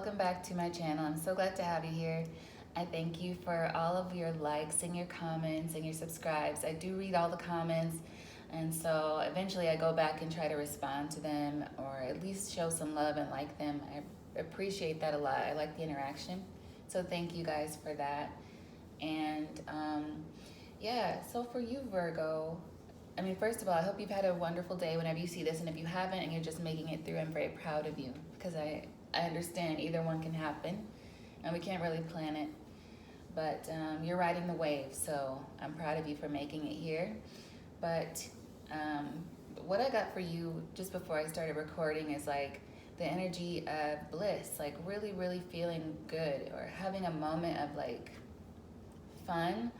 welcome back to my channel. I'm so glad to have you here. I thank you for all of your likes and your comments and your subscribes. I do read all the comments, and so eventually I go back and try to respond to them, or at least show some love and like them. I appreciate that a lot. I like the interaction, so thank you guys for that. And yeah, so for you, Virgo, I mean, first of all, I hope you've had a wonderful day whenever you see this, and if you haven't and you're just making it through, I'm very proud of you, because I understand either one can happen, and we can't really plan it, but you're riding the wave, so I'm proud of you for making it here. But what I got for you just before I started recording is like the energy of bliss, like really, really feeling good, or having a moment of like fun,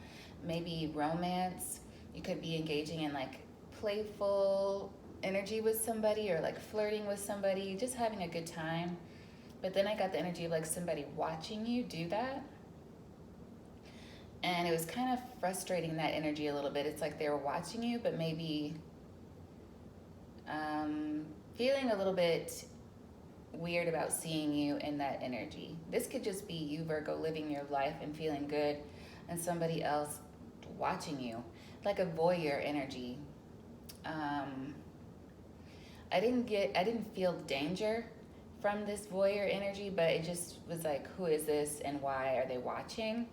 maybe romance. You could be engaging in like playful energy with somebody, or like flirting with somebody, just having a good time. But then I got the energy of like somebody watching you do that. And it was kind of frustrating, that energy a little bit. It's like they were watching you, but maybe feeling a little bit weird about seeing you in that energy. This could just be you, Virgo, living your life and feeling good, and somebody else watching you, like a voyeur energy. I didn't feel danger from this voyeur energy, but it just was like, who is this and why are they watching?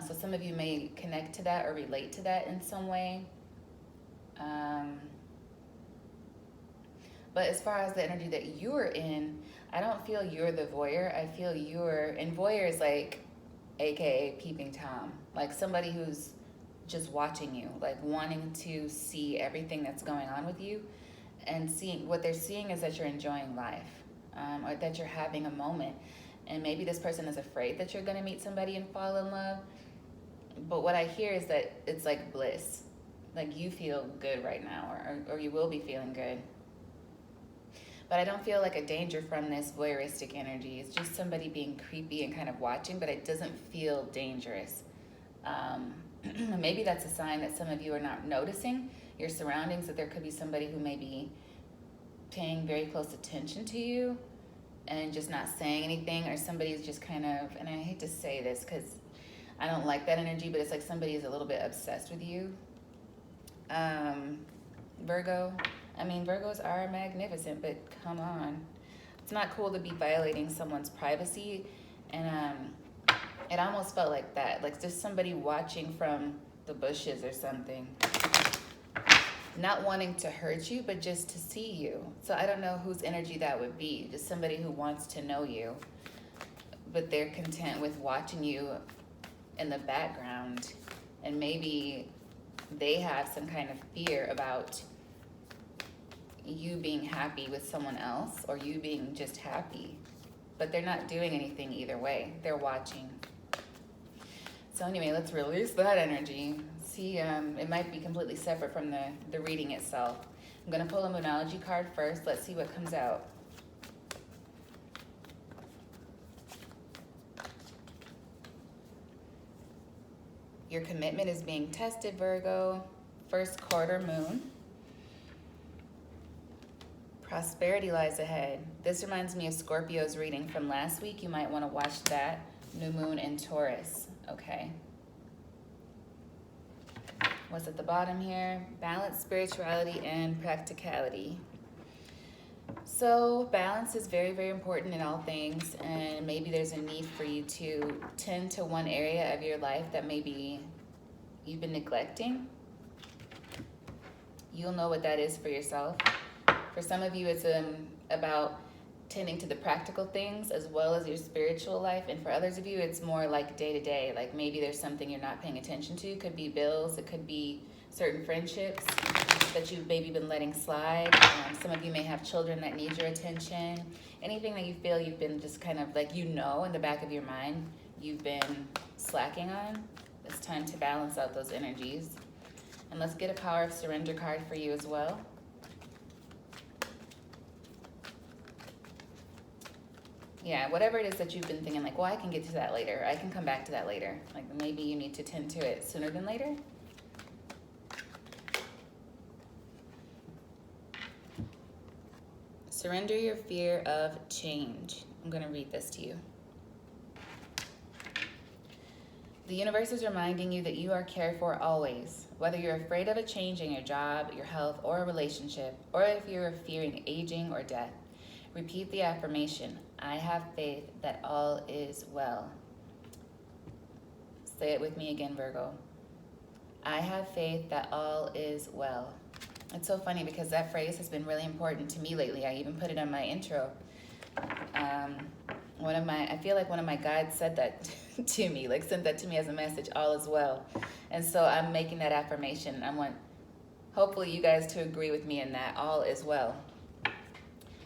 So some of you may connect to that or relate to that in some way. But as far as the energy that you're in, I don't feel you're the voyeur. I feel and voyeur is like, AKA peeping Tom, like somebody who's just watching you, like wanting to see everything that's going on with you, and what they're seeing is that you're enjoying life, or that you're having a moment. And maybe this person is afraid that you're going to meet somebody and fall in love. But what I hear is that it's like bliss, like you feel good right now, or you will be feeling good. But I don't feel like a danger from this voyeuristic energy. It's just somebody being creepy and kind of watching, but it doesn't feel dangerous. Maybe that's a sign that some of you are not noticing your surroundings, that there could be somebody who may be paying very close attention to you and just not saying anything, or somebody's just kind of, and I hate to say this because I don't like that energy, but it's like somebody is a little bit obsessed with you. Virgo, I mean, Virgos are magnificent, but come on. It's not cool to be violating someone's privacy, and it almost felt like that, like just somebody watching from the bushes or something. Not wanting to hurt you, but just to see you. So I don't know whose energy that would be. Just somebody who wants to know you, but they're content with watching you in the background. And maybe they have some kind of fear about you being happy with someone else, or you being just happy. But they're not doing anything either way. They're watching. So anyway, let's release that energy. See, it might be completely separate from the reading itself. I'm going to pull a Moonology card first. Let's see what comes out. Your commitment is being tested, Virgo. First quarter moon. Prosperity lies ahead. This reminds me of Scorpio's reading from last week. You might want to watch that. New moon in Taurus. Okay. What's at the bottom here? Balance, spirituality, and practicality. So balance is very, very important in all things, and maybe there's a need for you to tend to one area of your life that maybe you've been neglecting. You'll know what that is for yourself. For some of you, it's about tending to the practical things as well as your spiritual life, and for others of you, it's more like day-to-day. Like maybe there's something you're not paying attention to. It could be bills, it could be certain friendships that you've maybe been letting slide. Some of you may have children that need your attention. Anything that you feel you've been just kind of like, in the back of your mind, you've been slacking on. It's time to balance out those energies. And let's get a Power of Surrender card for you as well. Yeah, whatever it is that you've been thinking, like, well, I can get to that later. I can come back to that later. Like, maybe you need to tend to it sooner than later. Surrender your fear of change. I'm going to read this to you. The universe is reminding you that you are cared for always. Whether you're afraid of a change in your job, your health, or a relationship, or if you're fearing aging or death, repeat the affirmation, I have faith that all is well. Say it with me again, Virgo. I have faith that all is well. It's so funny because that phrase has been really important to me lately. I even put it on my intro. I feel like one of my guides said that to me, like sent that to me as a message, all is well. And so I'm making that affirmation. I want, hopefully you guys to agree with me in that, all is well.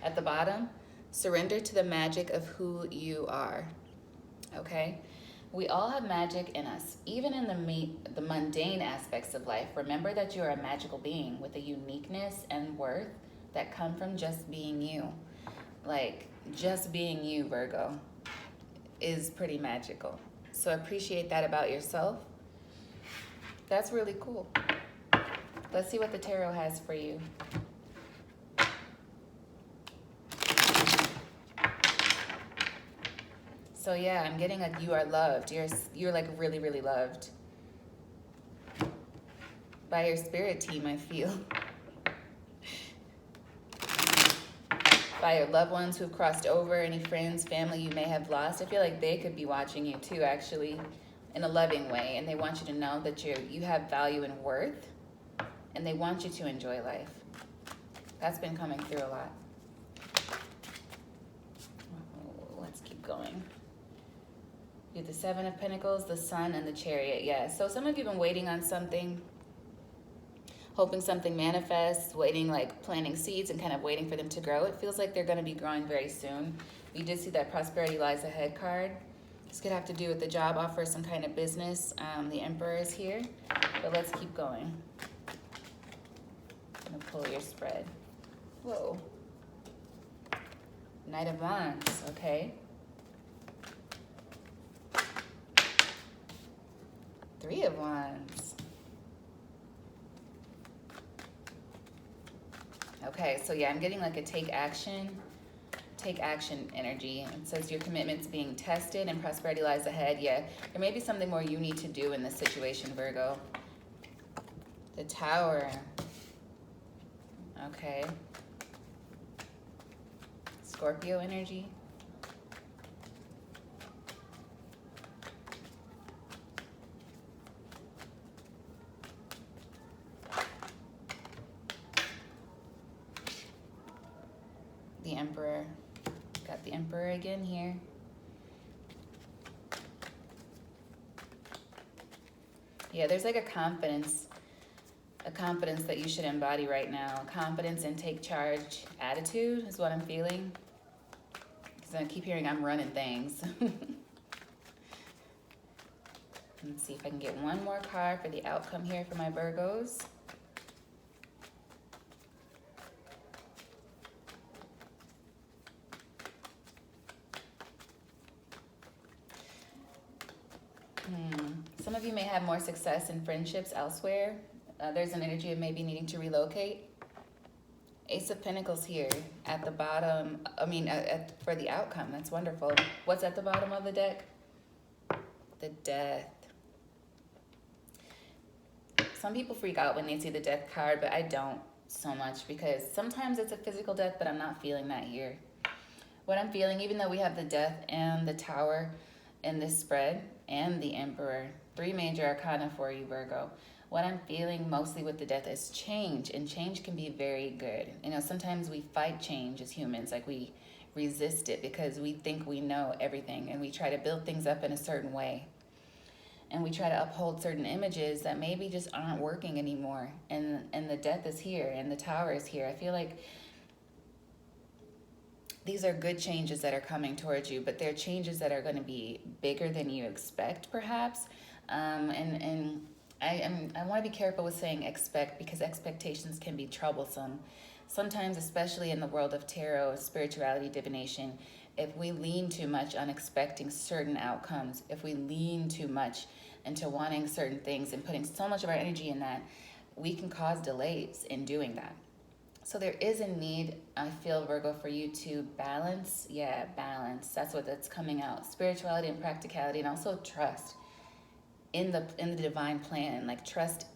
At the bottom, surrender to the magic of who you are, okay? We all have magic in us, even in the mundane aspects of life. Remember that you are a magical being with a uniqueness and worth that come from just being you. Like, just being you, Virgo, is pretty magical. So appreciate that about yourself. That's really cool. Let's see what the tarot has for you. So yeah, I'm getting like you are loved. You're like really, really loved by your spirit team, I feel. By your loved ones who've crossed over, any friends, family you may have lost. I feel like they could be watching you too, actually, in a loving way. And they want you to know that you have value and worth, and they want you to enjoy life. That's been coming through a lot. Let's keep going. You have the Seven of Pentacles, the Sun, and the Chariot. Yeah, so some of you have been waiting on something, hoping something manifests, waiting, like planting seeds and kind of waiting for them to grow. It feels like they're going to be growing very soon. We did see that Prosperity Lies Ahead card. This could have to do with the job offer, some kind of business. The Emperor is here, but let's keep going. I'm going to pull your spread. Whoa. Knight of Wands, okay. Three of Wands. Okay, so yeah, I'm getting like a take action energy. It says your commitment's being tested and prosperity lies ahead. Yeah, there may be something more you need to do in this situation, Virgo. The Tower. Okay. Scorpio energy. The Emperor. Got the Emperor again here. Yeah, there's like a confidence that you should embody right now. Confidence and take charge attitude is what I'm feeling. Because I keep hearing I'm running things. Let's see if I can get one more card for the outcome here for my Virgos. Some of you may have more success in friendships elsewhere. There's an energy of maybe needing to relocate. Ace of Pentacles here at the bottom. For the outcome. That's wonderful. What's at the bottom of the deck? The Death. Some people freak out when they see the Death card, but I don't so much because sometimes it's a physical death, but I'm not feeling that here. What I'm feeling, even though we have the Death and the Tower in this spread and the Emperor, three major arcana for you, Virgo. What I'm feeling mostly with the Death is change, and change can be very good. You know, sometimes we fight change as humans, like we resist it because we think we know everything, and we try to build things up in a certain way. And we try to uphold certain images that maybe just aren't working anymore. And the Death is here, and the Tower is here. I feel like these are good changes that are coming towards you, but they're changes that are going to be bigger than you expect, perhaps. I want to be careful with saying expect, because expectations can be troublesome. Sometimes, especially in the world of tarot, spirituality, divination, if we lean too much on expecting certain outcomes, if we lean too much into wanting certain things and putting so much of our energy in that, we can cause delays in doing that. So there is a need, I feel, Virgo, for you to balance. Yeah, balance. That's coming out. Spirituality and practicality, and also trust in the divine plan. Like trust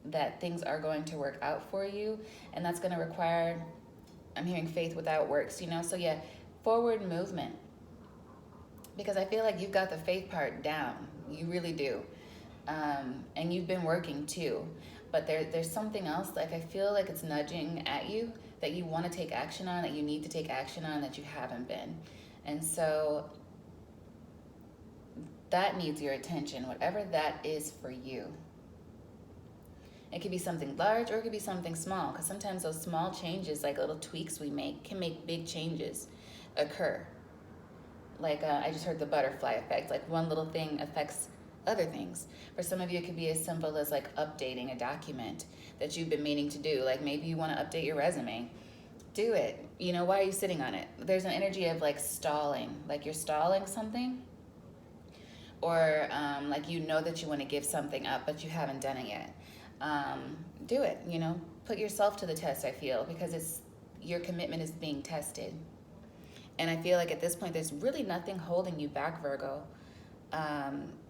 that things are going to work out for you, and that's going to require, I'm hearing, faith without works, you know? So yeah, forward movement, because I feel like you've got the faith part down. You really do. And you've been working too. But there's something else, like I feel like it's nudging at you that you want to take action on, that you need to take action on, that you haven't been. And so that needs your attention, whatever that is for you. It could be something large or it could be something small, because sometimes those small changes, like little tweaks we make, can make big changes occur. Like I just heard the butterfly effect. Like one little thing affects other things. For some of you, it could be as simple as like updating a document that you've been meaning to do. Like maybe you want to update your resume. Do it. You know, why are you sitting on it? There's an energy of like stalling, like you're stalling something, or like you know that you want to give something up, but you haven't done it yet. Do it. You know, put yourself to the test. I feel, because it's your commitment is being tested. And I feel like at this point, there's really nothing holding you back, Virgo.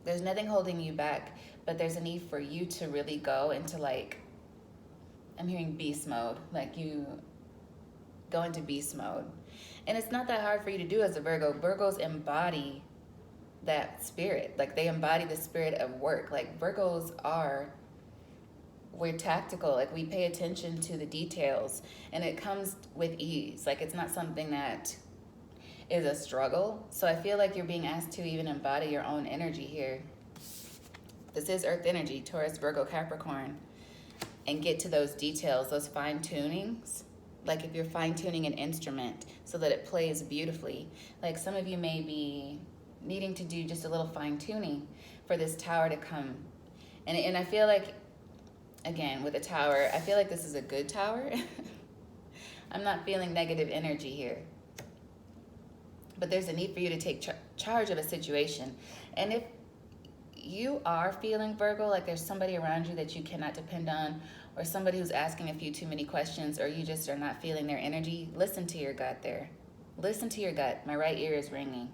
There's nothing holding you back, but there's a need for you to really go into, like, I'm hearing beast mode. Like you go into beast mode. And it's not that hard for you to do as a Virgo. Virgos embody that spirit. Like they embody the spirit of work. Like Virgos we're tactical. Like we pay attention to the details, and it comes with ease. Like it's not something that is a struggle. So I feel like you're being asked to even embody your own energy here. This is Earth energy, Taurus, Virgo, Capricorn, and get to those details, those fine tunings. Like if you're fine tuning an instrument so that it plays beautifully. Like some of you may be needing to do just a little fine tuning for this tower to come. And I feel like, again, with the tower, I feel like this is a good tower. I'm not feeling negative energy here. But there's a need for you to take charge of a situation. And if you are feeling, Virgo, like there's somebody around you that you cannot depend on, or somebody who's asking a few too many questions, or you just are not feeling their energy, listen to your gut there. Listen to your gut. My right ear is ringing.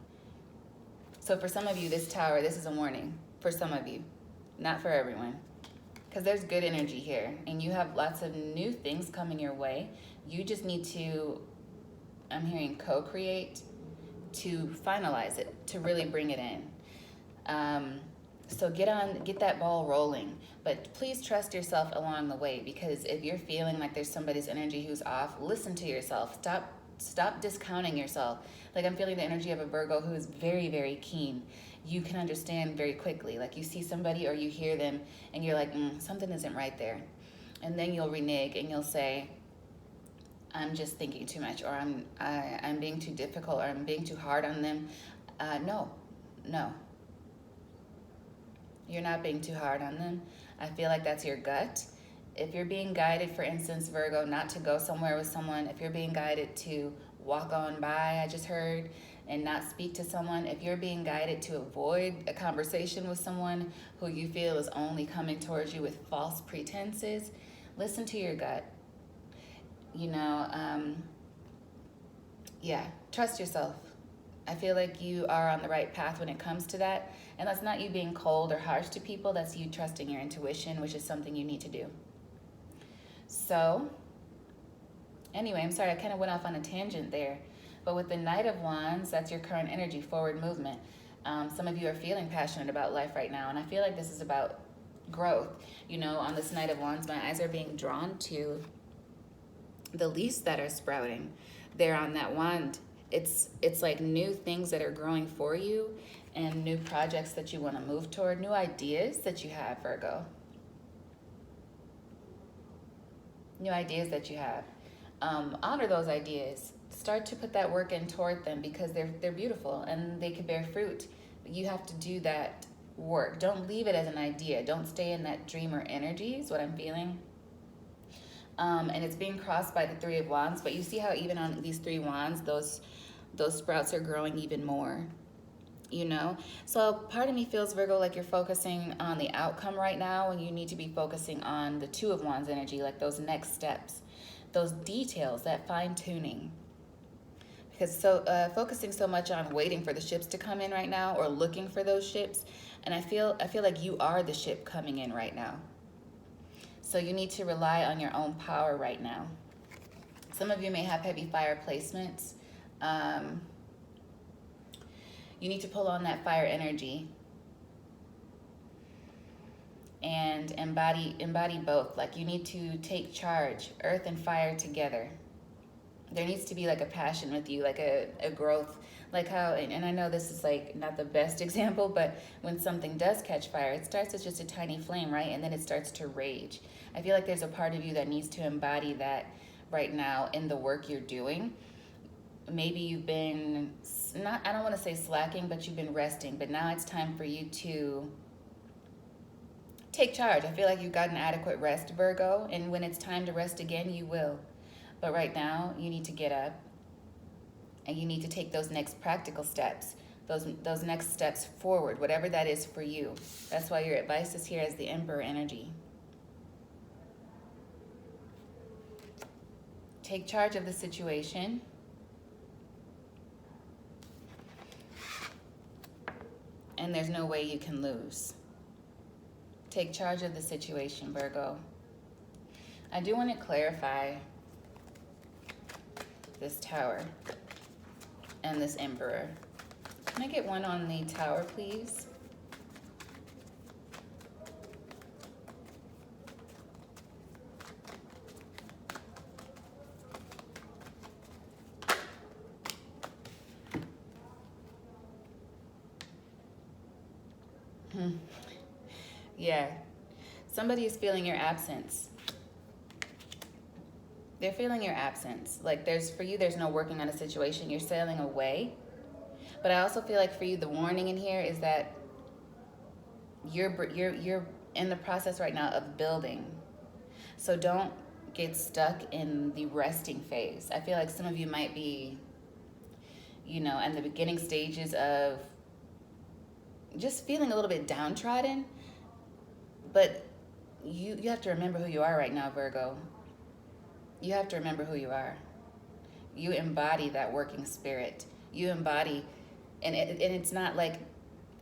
So for some of you, this tower, this is a warning. For some of you, not for everyone. Because there's good energy here, and you have lots of new things coming your way. You just need to, I'm hearing, co-create to finalize it, to really bring it in. So get that ball rolling, but please trust yourself along the way, because if you're feeling like there's somebody's energy who's off, listen to yourself. Stop discounting yourself. Like I'm feeling the energy of a Virgo who is very, very keen. You can understand very quickly. Like you see somebody or you hear them and you're like, something isn't right there. And then you'll renege and you'll say, I'm just thinking too much, or I'm being too difficult, or I'm being too hard on them. No. You're not being too hard on them. I feel like that's your gut. If you're being guided, for instance, Virgo, not to go somewhere with someone, if you're being guided to walk on by, I just heard, and not speak to someone, if you're being guided to avoid a conversation with someone who you feel is only coming towards you with false pretenses, listen to your gut. You know, trust yourself. I feel like you are on the right path when it comes to that. And that's not you being cold or harsh to people. That's you trusting your intuition, which is something you need to do. So, anyway, I'm sorry, I kind of went off on a tangent there. But with the Knight of Wands, that's your current energy, forward movement. Some of you are feeling passionate about life right now. And I feel like this is about growth. You know, on this Knight of Wands, my eyes are being drawn to the leaves that are sprouting. They're on that wand. It's like new things that are growing for you, and new projects that you want to move toward, new ideas that you have, Virgo. New ideas that you have. Honor those ideas. Start to put that work in toward them, because they're beautiful and they can bear fruit. But you have to do that work. Don't leave it as an idea. Don't stay in that dreamer energy is what I'm feeling. And it's being crossed by the Three of Wands, but you see how even on these three wands, those sprouts are growing even more, you know? So part of me feels, Virgo, like you're focusing on the outcome right now, and you need to be focusing on the Two of Wands energy, like those next steps. those details, that fine tuning. Because focusing so much on waiting for the ships to come in right now, or looking for those ships, and I feel like you are the ship coming in right now. So you need to rely on your own power right now. Some of you may have heavy fire placements. You need to pull on that fire energy and embody both. Like, you need to take charge, earth and fire together. There needs to be like a passion with you, like a growth, like how, and I know this is like not the best example, but when something does catch fire, it starts as just a tiny flame, right? And then it starts to rage. I feel like there's a part of you that needs to embody that right now in the work you're doing. Maybe you've been, I don't want to say slacking, but you've been resting, but now it's time for you to take charge. I feel like you've gotten adequate rest, Virgo, and when it's time to rest again, you will. But right now, you need to get up, and you need to take those next practical steps, those next steps forward, whatever that is for you. That's why your advice is here as the Emperor energy. Take charge of the situation. And there's no way you can lose. Take charge of the situation, Virgo. I do want to clarify this Tower and this Emperor. Can I get one on the Tower, please? Yeah. Somebody is feeling your absence. They're feeling your absence. Like, for you, there's no working on a situation. You're sailing away. But I also feel like for you, the warning in here is that you're in the process right now of building. So don't get stuck in the resting phase. I feel like some of you might be, in the beginning stages of just feeling a little bit downtrodden. But you have to remember who you are right now, Virgo. You have to remember who you are. You embody that working spirit. You embody, and it's not like,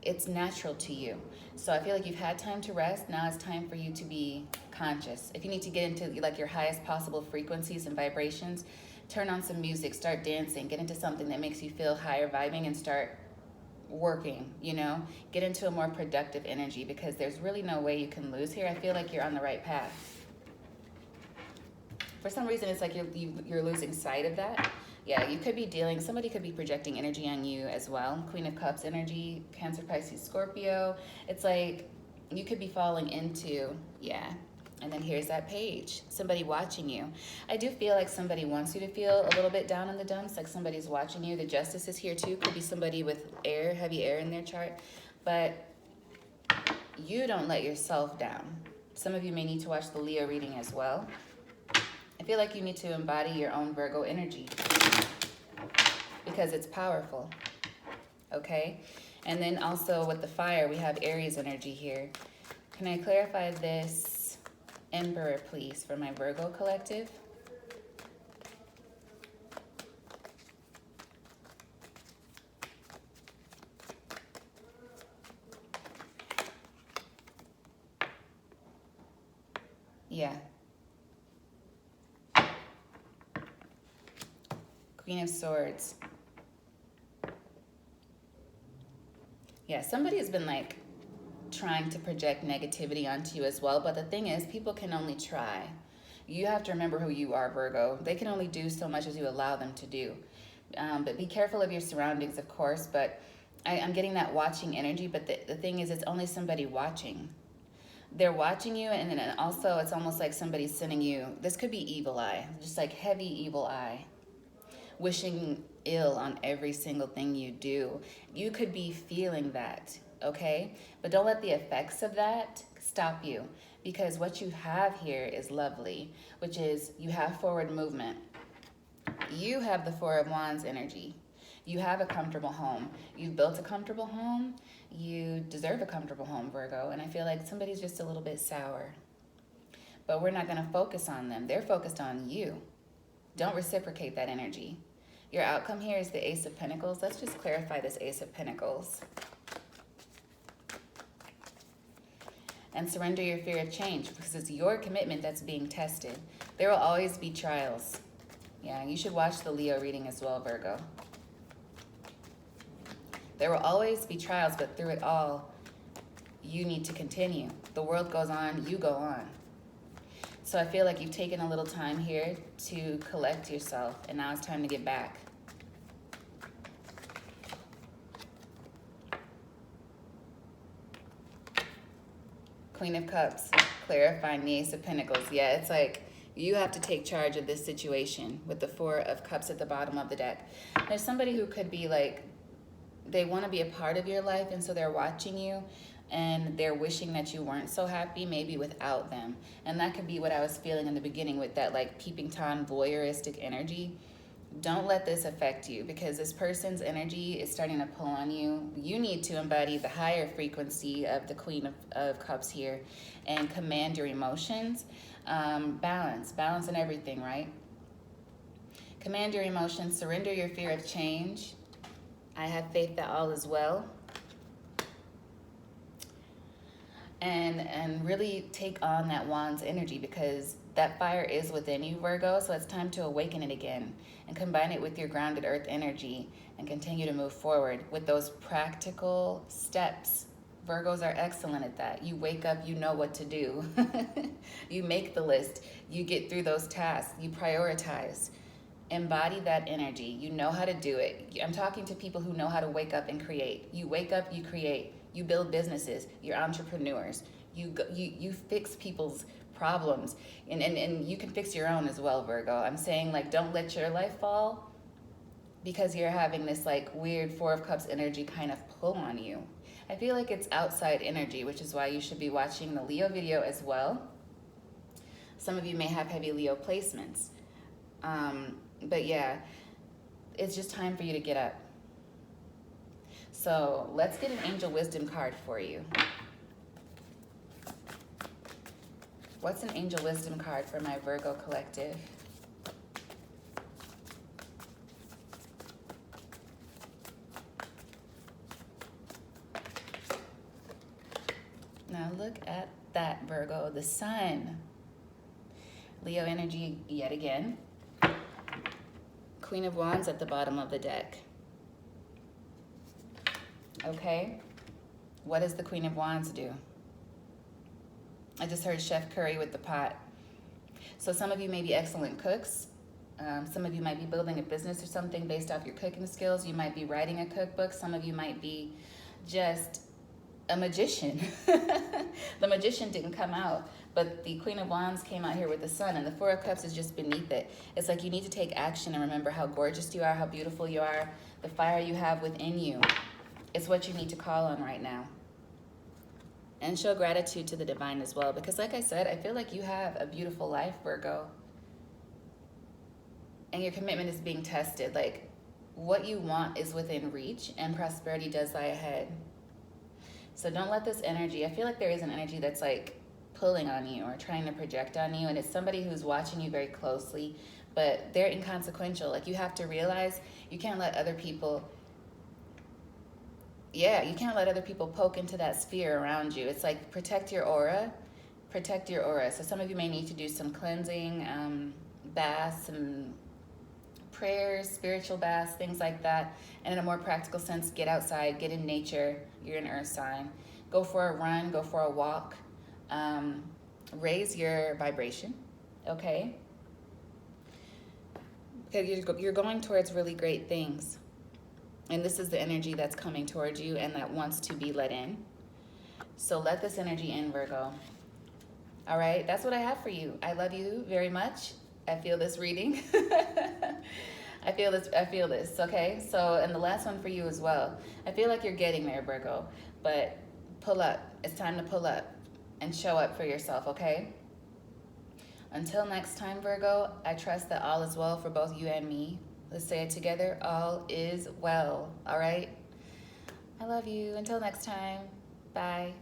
it's natural to you. So I feel like you've had time to rest. Now it's time for you to be conscious. If you need to get into like your highest possible frequencies and vibrations, turn on some music, start dancing, get into something that makes you feel higher vibing, and start working, get into a more productive energy, because there's really no way you can lose here. I feel like you're on the right path. For some reason, it's like you're losing sight of that. Yeah, you could be somebody could be projecting energy on you as well. Queen of Cups energy, Cancer, Pisces, Scorpio. It's like you could be falling into, and then here's that page, somebody watching you. I do feel like somebody wants you to feel a little bit down in the dumps, like somebody's watching you. The Justice is here too. Could be somebody with heavy air in their chart. But you don't let yourself down. Some of you may need to watch the Leo reading as well. I feel like you need to embody your own Virgo energy because it's powerful, okay? And then also with the fire, we have Aries energy here. Can I clarify this Emperor, please, for my Virgo collective? Yeah. Queen of Swords. Yeah, somebody has been like trying to project negativity onto you as well. But the thing is, people can only try. You have to remember who you are, Virgo. They can only do so much as you allow them to do. But be careful of your surroundings, of course. But I'm getting that watching energy. But the thing is, it's only somebody watching. They're watching you, and then also it's almost like somebody's sending you, this could be evil eye, just like heavy evil eye, wishing ill on every single thing you do. You could be feeling that, okay? But don't let the effects of that stop you, because what you have here is lovely, which is you have forward movement. You have the Four of Wands energy. You have a comfortable home. You've built a comfortable home. You deserve a comfortable home, Virgo. And I feel like somebody's just a little bit sour. But we're not going to focus on them. They're focused on you. Don't reciprocate that energy. Your outcome here is the Ace of Pentacles. Let's just clarify this Ace of Pentacles. And surrender your fear of change, because it's your commitment that's being tested. There will always be trials. Yeah, you should watch the Leo reading as well, Virgo. There will always be trials, but through it all, you need to continue. The world goes on, you go on. So I feel like you've taken a little time here to collect yourself, and now it's time to get back. Queen of Cups, clarifying the Ace of Pentacles. Yeah, it's like you have to take charge of this situation with the Four of Cups at the bottom of the deck. There's somebody who could be like, they want to be a part of your life, and so they're watching you, and they're wishing that you weren't so happy, maybe without them. And that could be what I was feeling in the beginning with that like peeping Tom voyeuristic energy. Don't let this affect you, because this person's energy is starting to pull on you. You need to embody the higher frequency of the Queen of Cups here and command your emotions. Balance in everything, right? Command your emotions, surrender your fear of change. I have faith that all is well. And really take on that Wand's energy, because that fire is within you, Virgo, so it's time to awaken it again and combine it with your grounded earth energy and continue to move forward with those practical steps. Virgos are excellent at that. You wake up, you know what to do. You make the list, you get through those tasks, you prioritize. Embody that energy. You know how to do it. I'm talking to people who know how to wake up and create. You wake up, you create. You build businesses. You're entrepreneurs. You fix people's problems, and you can fix your own as well, Virgo. I'm saying, like, don't let your life fall because you're having this like weird Four of Cups energy kind of pull on you. I feel like it's outside energy, which is why you should be watching the Leo video as well. Some of you may have heavy Leo placements. But yeah, it's just time for you to get up. So let's get an Angel Wisdom card for you. What's an Angel Wisdom card for my Virgo collective? Now look at that, Virgo, the Sun. Leo energy yet again. Queen of Wands at the bottom of the deck. Okay, what does the Queen of Wands do? I just heard Chef Curry with the pot. So some of you may be excellent cooks. Some of you might be building a business or something based off your cooking skills. You might be writing a cookbook. Some of you might be just a magician. The magician didn't come out, but the Queen of Wands came out here with the Sun, and the Four of Cups is just beneath it. It's like you need to take action and remember how gorgeous you are, how beautiful you are, the fire you have within you. It's what you need to call on right now. And show gratitude to the divine as well, because like I said, I feel like you have a beautiful life, Virgo. And your commitment is being tested. Like, what you want is within reach, and prosperity does lie ahead. So don't let this energy, I feel like there is an energy that's like pulling on you or trying to project on you, and it's somebody who's watching you very closely, but they're inconsequential. Like, you have to realize you can't let other people, you can't let other people poke into that sphere around you. It's like, protect your aura. Protect your aura. So some of you may need to do some cleansing, baths, some prayers, spiritual baths, things like that. And in a more practical sense, get outside, get in nature. You're an earth sign. Go for a run, go for a walk. Raise your vibration, okay? Because you're going towards really great things. And this is the energy that's coming towards you and that wants to be let in. So let this energy in, Virgo. All right, that's what I have for you. I love you very much. I feel this reading. I feel this, okay? So, and the last one for you as well. I feel like you're getting there, Virgo, but pull up. It's time to pull up and show up for yourself, okay? Until next time, Virgo, I trust that all is well for both you and me. Let's say it together. All is well. All right? I love you. Until next time. Bye.